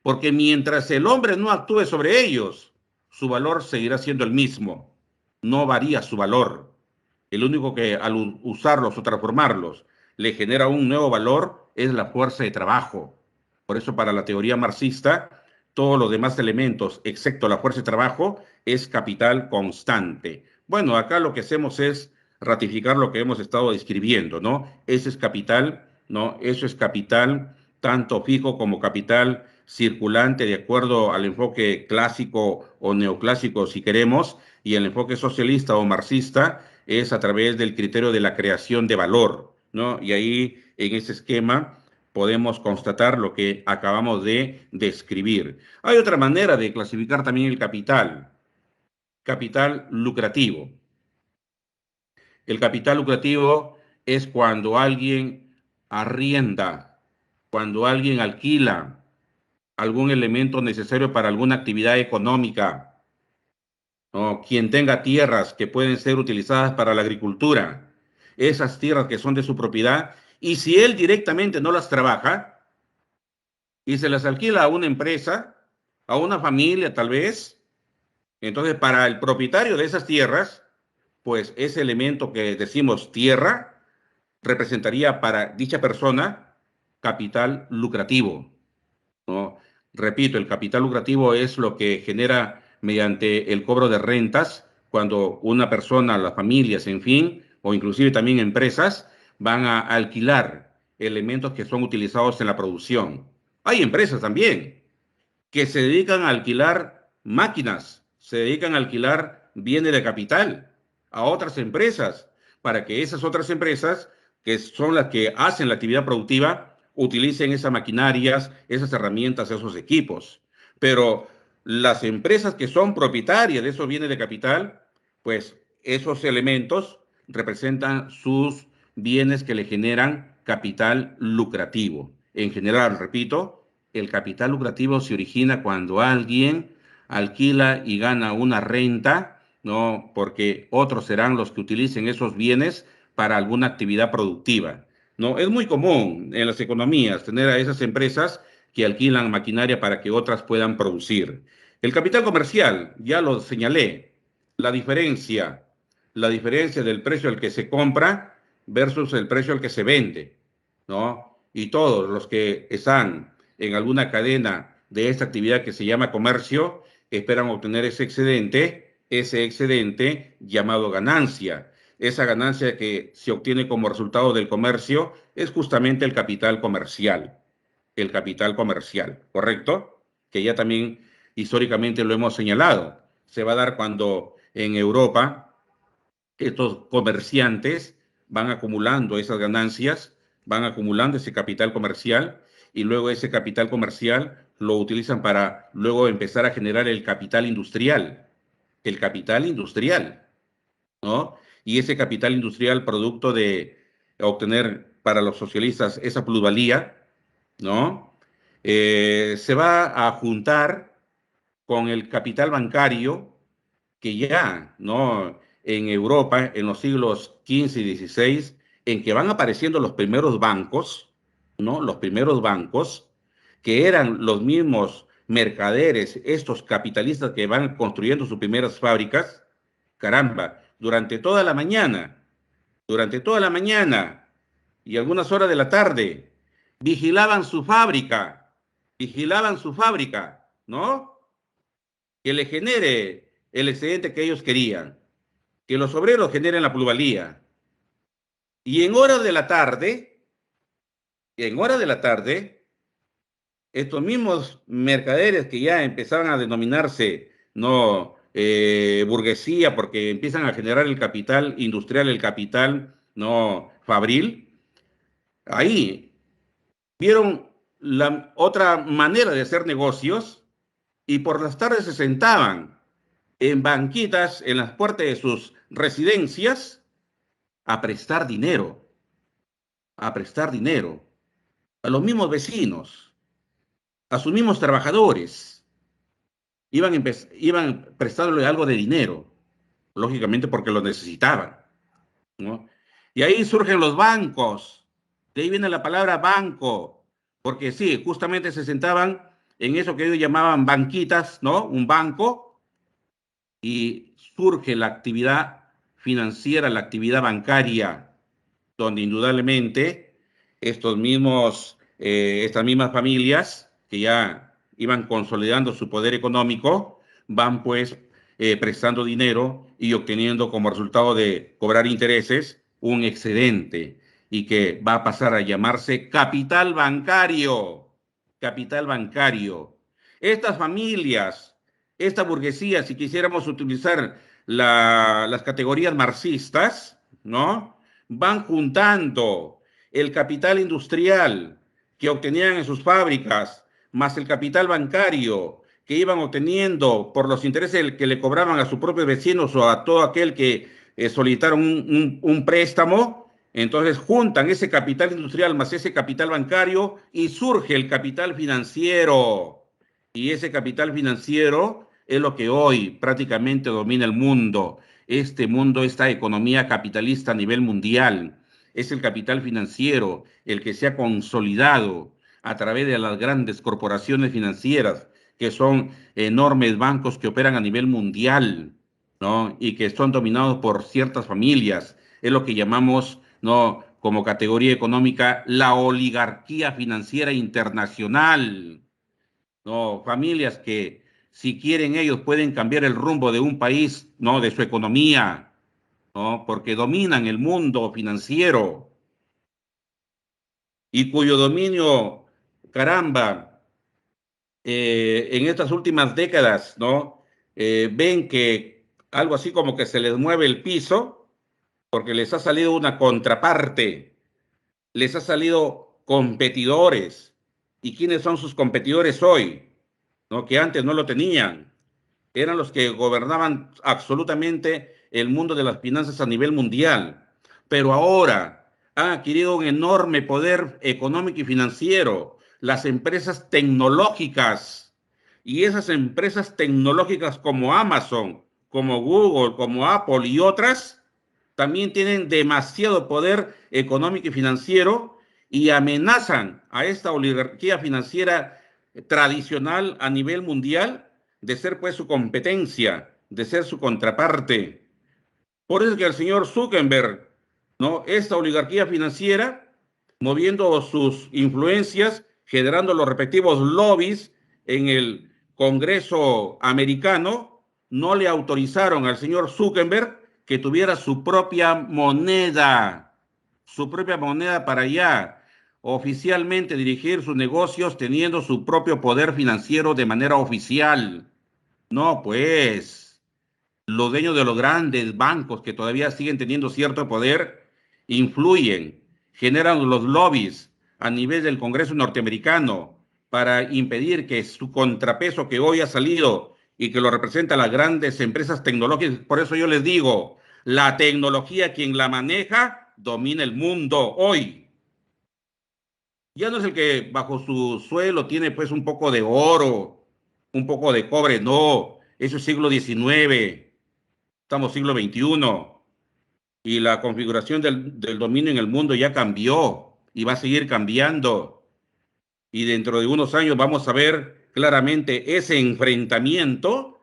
Porque mientras el hombre no actúe sobre ellos, su valor seguirá siendo el mismo. No varía su valor. El único que al usarlos o transformarlos le genera un nuevo valor es la fuerza de trabajo. Por eso para la teoría marxista, todos los demás elementos, excepto la fuerza de trabajo, es capital constante. Bueno, acá lo que hacemos es ratificar lo que hemos estado describiendo, ¿no? Ese es capital, ¿no? Eso es capital, tanto fijo como capital circulante, de acuerdo al enfoque clásico o neoclásico, si queremos, y el enfoque socialista o marxista es a través del criterio de la creación de valor, ¿no? Y ahí, en ese esquema, podemos constatar lo que acabamos de describir. Hay otra manera de clasificar también el capital lucrativo. El capital lucrativo es cuando alguien arrienda, cuando alguien alquila algún elemento necesario para alguna actividad económica, ¿no? Quien tenga tierras que pueden ser utilizadas para la agricultura, esas tierras que son de su propiedad, y si él directamente no las trabaja y se las alquila a una empresa, a una familia tal vez, entonces para el propietario de esas tierras, pues ese elemento que decimos tierra representaría para dicha persona capital lucrativo, ¿no? Repito, el capital lucrativo es lo que genera mediante el cobro de rentas cuando una persona, las familias, en fin, o inclusive también empresas, van a alquilar elementos que son utilizados en la producción. Hay empresas también que se dedican a alquilar máquinas, se dedican a alquilar bienes de capital a otras empresas, para que esas otras empresas, que son las que hacen la actividad productiva, utilicen esas maquinarias, esas herramientas, esos equipos. Pero las empresas que son propietarias de esos bienes de capital, pues esos elementos representan sus bienes que le generan capital lucrativo. En general, repito, el capital lucrativo se origina cuando alguien alquila y gana una renta, ¿no? Porque otros serán los que utilicen esos bienes para alguna actividad productiva, ¿no? Es muy común en las economías tener a esas empresas que alquilan maquinaria para que otras puedan producir. El capital comercial, ya lo señalé, la diferencia, la diferencia del precio al que se compra versus el precio al que se vende, ¿no? Y todos los que están en alguna cadena de esta actividad que se llama comercio, esperan obtener ese excedente llamado ganancia. Esa ganancia que se obtiene como resultado del comercio es justamente el capital comercial, ¿correcto? Que ya también históricamente lo hemos señalado. Se va a dar cuando en Europa estos comerciantes van acumulando esas ganancias, van acumulando ese capital comercial y luego ese capital comercial lo utilizan para luego empezar a generar el capital industrial, ¿no? Y ese capital industrial producto de obtener para los socialistas esa plusvalía, ¿no? Se va a juntar con el capital bancario que ya, ¿no? En Europa, en los siglos XV y XVI, en que van apareciendo los primeros bancos, ¿no? Los primeros bancos, que eran los mismos mercaderes, estos capitalistas que van construyendo sus primeras fábricas, caramba, durante toda la mañana y algunas horas de la tarde, vigilaban su fábrica, vigilaban su fábrica, ¿no? Que le genere el excedente que ellos querían, que los obreros generen la plusvalía. Y en horas de la tarde, estos mismos mercaderes que ya empezaban a denominarse no burguesía, porque empiezan a generar el capital industrial, el capital no fabril, ahí vieron la otra manera de hacer negocios y por las tardes se sentaban en banquitas en las puertas de sus residencias a prestar dinero, a prestar dinero a los mismos vecinos, a sus mismos trabajadores. Iban prestándole algo de dinero, lógicamente porque lo necesitaban, ¿no? Y ahí surgen los bancos, de ahí viene la palabra banco, porque sí, justamente se sentaban en eso que ellos llamaban banquitas, ¿no? Un banco, y surge la actividad financiera, la actividad bancaria, donde indudablemente estas mismas familias que ya iban consolidando su poder económico, van pues prestando dinero y obteniendo como resultado de cobrar intereses un excedente y que va a pasar a llamarse capital bancario. Capital bancario. Estas familias, esta burguesía, si quisiéramos utilizar las categorías marxistas, ¿no? Van juntando el capital industrial que obtenían en sus fábricas, más el capital bancario que iban obteniendo por los intereses que le cobraban a sus propios vecinos o a todo aquel que solicitaron un préstamo. Entonces juntan ese capital industrial más ese capital bancario y surge el capital financiero. Y ese capital financiero es lo que hoy prácticamente domina el mundo. Este mundo, esta economía capitalista a nivel mundial, es el capital financiero el que se ha consolidado a través de las grandes corporaciones financieras, que son enormes bancos que operan a nivel mundial, ¿no? Y que son dominados por ciertas familias. Es lo que llamamos, ¿no? como categoría económica la oligarquía financiera internacional, ¿no? Familias que, si quieren ellos, pueden cambiar el rumbo de un país, ¿no? De su economía, ¿no? Porque dominan el mundo financiero y cuyo dominio, caramba, en estas últimas décadas, ¿no? Ven que algo así como que se les mueve el piso porque les ha salido una contraparte, les ha salido competidores. ¿Y quiénes son sus competidores hoy? ¿No? Que antes no lo tenían. Eran los que gobernaban absolutamente el mundo de las finanzas a nivel mundial. Pero ahora han adquirido un enorme poder económico y financiero, las empresas tecnológicas. Y esas empresas tecnológicas como Amazon, como Google, como Apple y otras, también tienen demasiado poder económico y financiero y amenazan a esta oligarquía financiera tradicional a nivel mundial de ser pues su competencia, de ser su contraparte. Por eso es que el señor Zuckerberg, ¿no? Esta oligarquía financiera, moviendo sus influencias, generando los respectivos lobbies en el Congreso americano, no le autorizaron al señor Zuckerberg que tuviera su propia moneda para ya oficialmente dirigir sus negocios teniendo su propio poder financiero de manera oficial. No, pues los dueños de los grandes bancos que todavía siguen teniendo cierto poder influyen, generan los lobbies a nivel del Congreso norteamericano para impedir que su contrapeso que hoy ha salido y que lo representan las grandes empresas tecnológicas, por eso yo les digo, la tecnología quien la maneja domina el mundo hoy. Ya no es el que bajo su suelo tiene pues un poco de oro, un poco de cobre, no, eso es siglo XIX. Estamos siglo XXI y la configuración del dominio en el mundo ya cambió y va a seguir cambiando. Y dentro de unos años vamos a ver claramente ese enfrentamiento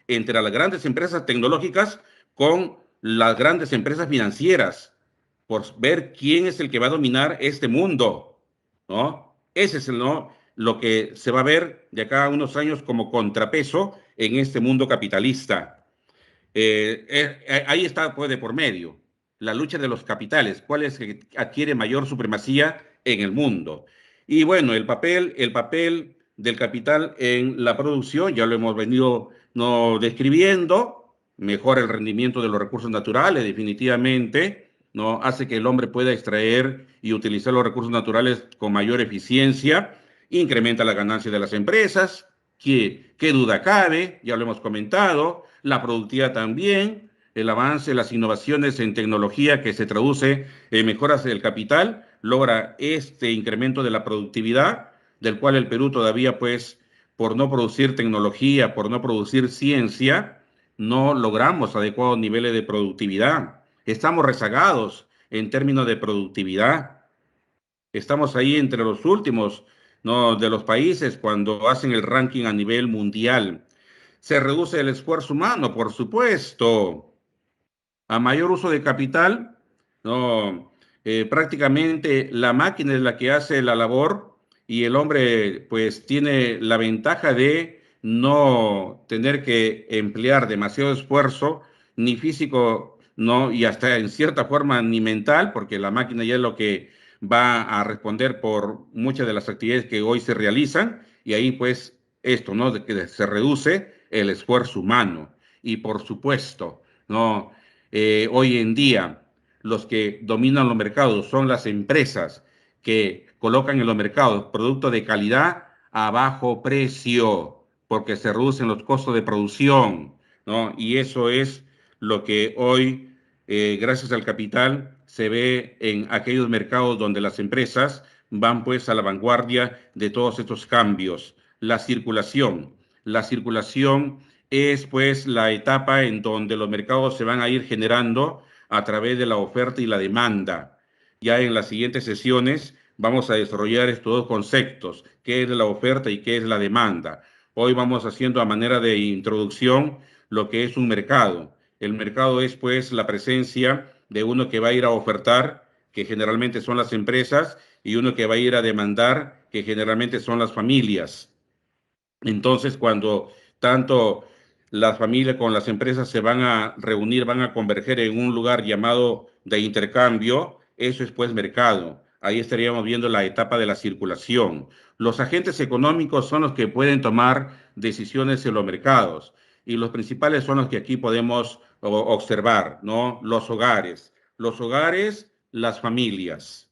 entre las grandes empresas tecnológicas con las grandes empresas financieras, por ver quién es el que va a dominar este mundo, ¿no? Ese es el, ¿no? Lo que se va a ver de acá a unos años como contrapeso en este mundo capitalista. Ahí está, pues, de por medio, la lucha de los capitales, cuál es el que adquiere mayor supremacía en el mundo. Y bueno, el papel del capital en la producción, ya lo hemos venido no, describiendo, mejora el rendimiento de los recursos naturales, definitivamente, ¿no? Hace que el hombre pueda extraer y utilizar los recursos naturales con mayor eficiencia, incrementa la ganancia de las empresas, qué duda cabe, ya lo hemos comentado, la productividad también, el avance, las innovaciones en tecnología que se traduce en mejoras del capital, logra este incremento de la productividad, del cual el Perú todavía, pues, por no producir tecnología, por no producir ciencia, no logramos adecuados niveles de productividad. Estamos rezagados en términos de productividad. Estamos ahí entre los últimos, ¿no? De los países cuando hacen el ranking a nivel mundial. Se reduce el esfuerzo humano, por supuesto. A mayor uso de capital, no, prácticamente la máquina es la que hace la labor y el hombre pues tiene la ventaja de no tener que emplear demasiado esfuerzo, ni físico, no, y hasta en cierta forma ni mental, porque la máquina ya es lo que va a responder por muchas de las actividades que hoy se realizan, y ahí pues esto, ¿no? De que se reduce el esfuerzo humano. Y por supuesto, ¿no? Hoy en día los que dominan los mercados son las empresas que colocan en los mercados productos de calidad a bajo precio, porque se reducen los costos de producción, ¿no? Y eso es lo que hoy, gracias al capital, se ve en aquellos mercados donde las empresas van pues a la vanguardia de todos estos cambios. La circulación es pues la etapa en donde los mercados se van a ir generando a través de la oferta y la demanda. Ya en las siguientes sesiones vamos a desarrollar estos dos conceptos, qué es la oferta y qué es la demanda. Hoy vamos haciendo a manera de introducción lo que es un mercado. El mercado es pues la presencia de uno que va a ir a ofertar, que generalmente son las empresas, y uno que va a ir a demandar, que generalmente son las familias. Entonces, cuando tanto las familias con las empresas se van a reunir, van a converger en un lugar llamado de intercambio, eso es pues mercado. Ahí estaríamos viendo la etapa de la circulación. Los agentes económicos son los que pueden tomar decisiones en los mercados y los principales son los que aquí podemos observar, ¿no? Los hogares, las familias.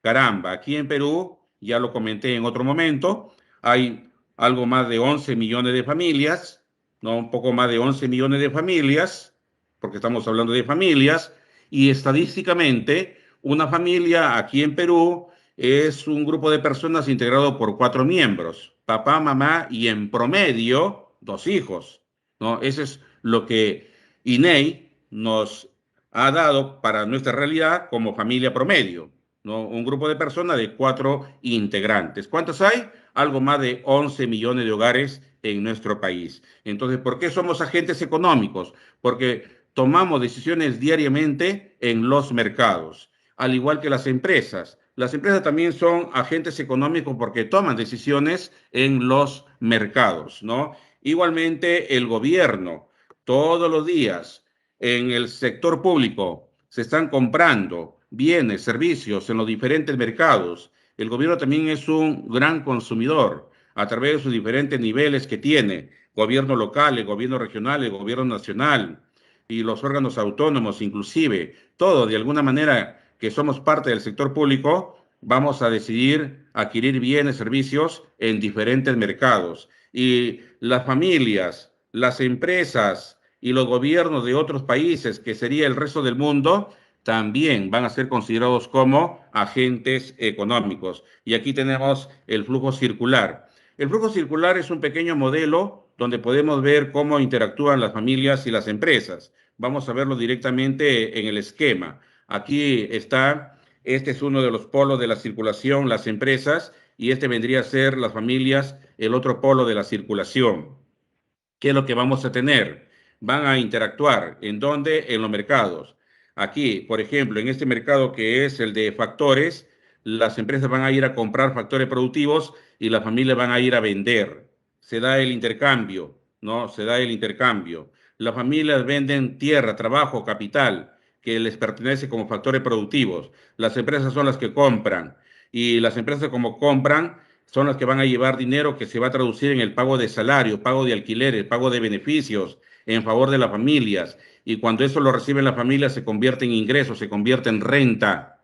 Caramba, aquí en Perú, ya lo comenté en otro momento, hay algo más de 11 millones de familias, no, un poco más de 11 millones de familias, porque estamos hablando de familias, y estadísticamente una familia aquí en Perú es un grupo de personas integrado por 4 miembros, papá, mamá y en promedio 2 hijos, ¿no? Eso es lo que INEI nos ha dado para nuestra realidad como familia promedio, ¿no? Un grupo de personas de 4 integrantes. ¿Cuántos hay? Algo más de 11 millones de hogares en nuestro país. Entonces, ¿por qué somos agentes económicos? Porque tomamos decisiones diariamente en los mercados, al igual que las empresas. Las empresas también son agentes económicos porque toman decisiones en los mercados, ¿no? Igualmente el gobierno, todos los días en el sector público se están comprando bienes, servicios en los diferentes mercados. El gobierno también es un gran consumidor a través de sus diferentes niveles que tiene, gobierno local, el gobierno regional, el gobierno nacional y los órganos autónomos inclusive, todo de alguna manera que somos parte del sector público, vamos a decidir adquirir bienes, servicios en diferentes mercados. Y las familias, las empresas y los gobiernos de otros países, que sería el resto del mundo, también van a ser considerados como agentes económicos. Y aquí tenemos el flujo circular. El flujo circular es un pequeño modelo donde podemos ver cómo interactúan las familias y las empresas. Vamos a verlo directamente en el esquema. Aquí está, este es uno de los polos de la circulación, las empresas, y este vendría a ser las familias, el otro polo de la circulación. ¿Qué es lo que vamos a tener? Van a interactuar. ¿En dónde? En los mercados. Aquí, por ejemplo, en este mercado que es el de factores, las empresas van a ir a comprar factores productivos y las familias van a ir a vender. Se da el intercambio, ¿no? Se da el intercambio. Las familias venden tierra, trabajo, capital, que les pertenece como factores productivos. Las empresas son las que compran y las empresas como compran son las que van a llevar dinero que se va a traducir en el pago de salario, pago de alquileres, pago de beneficios en favor de las familias. Y cuando eso lo reciben las familias se convierte en ingresos, se convierte en renta.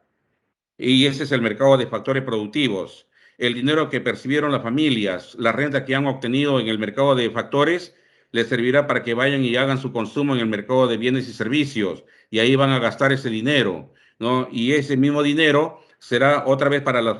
Y ese es el mercado de factores productivos. El dinero que percibieron las familias, la renta que han obtenido en el mercado de factores, les servirá para que vayan y hagan su consumo en el mercado de bienes y servicios. Y ahí van a gastar ese dinero, ¿no? Y ese mismo dinero será otra vez para las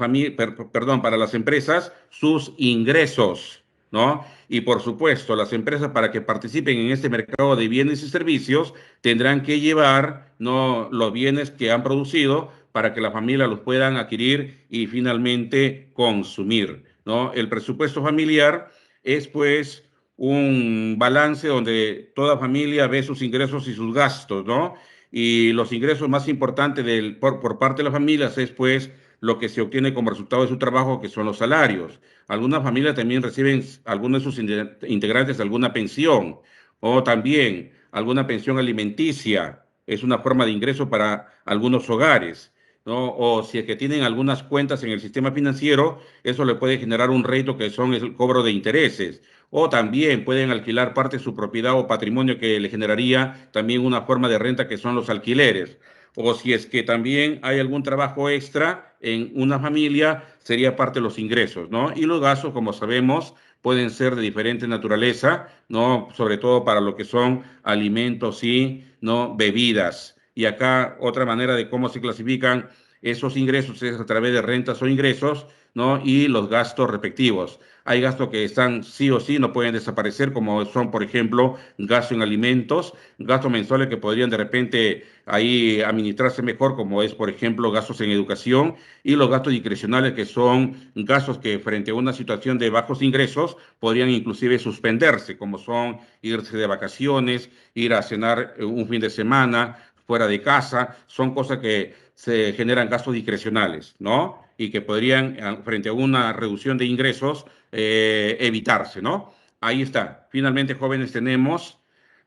perdón, para las empresas sus ingresos, ¿no? Y por supuesto, las empresas para que participen en este mercado de bienes y servicios tendrán que llevar, ¿no?, los bienes que han producido para que la familia los puedan adquirir y finalmente consumir, ¿no? El presupuesto familiar es pues un balance donde toda familia ve sus ingresos y sus gastos, ¿no? Y los ingresos más importantes por parte de las familias es pues lo que se obtiene como resultado de su trabajo, que son los salarios. Algunas familias también reciben, algunos de sus integrantes, alguna pensión o también alguna pensión alimenticia. Es una forma de ingreso para algunos hogares, ¿no? O si es que tienen algunas cuentas en el sistema financiero, eso le puede generar un rédito que son el cobro de intereses. O también pueden alquilar parte de su propiedad o patrimonio que le generaría también una forma de renta que son los alquileres. O si es que también hay algún trabajo extra en una familia, sería parte de los ingresos, ¿no? Y los gastos, como sabemos, pueden ser de diferente naturaleza, ¿no? Sobre todo para lo que son alimentos y, ¿no?, bebidas. Y acá otra manera de cómo se clasifican esos ingresos es a través de rentas o ingresos, ¿no? Y los gastos respectivos. Hay gastos que están sí o sí, no pueden desaparecer, como son, por ejemplo, gastos en alimentos, gastos mensuales que podrían de repente ahí administrarse mejor, como es, por ejemplo, gastos en educación, y los gastos discrecionales, que son gastos que frente a una situación de bajos ingresos podrían inclusive suspenderse, como son irse de vacaciones, ir a cenar un fin de semana, fuera de casa, son cosas que se generan gastos discrecionales, ¿no? Y que podrían, frente a una reducción de ingresos, evitarse, ¿no? Ahí está. Finalmente, jóvenes, tenemos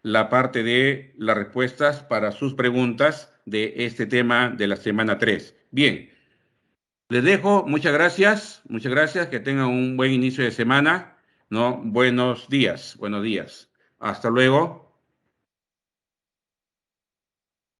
la parte de las respuestas para sus preguntas de este tema de la semana 3. Bien, les dejo, muchas gracias, que tengan un buen inicio de semana, ¿no? Buenos días, hasta luego.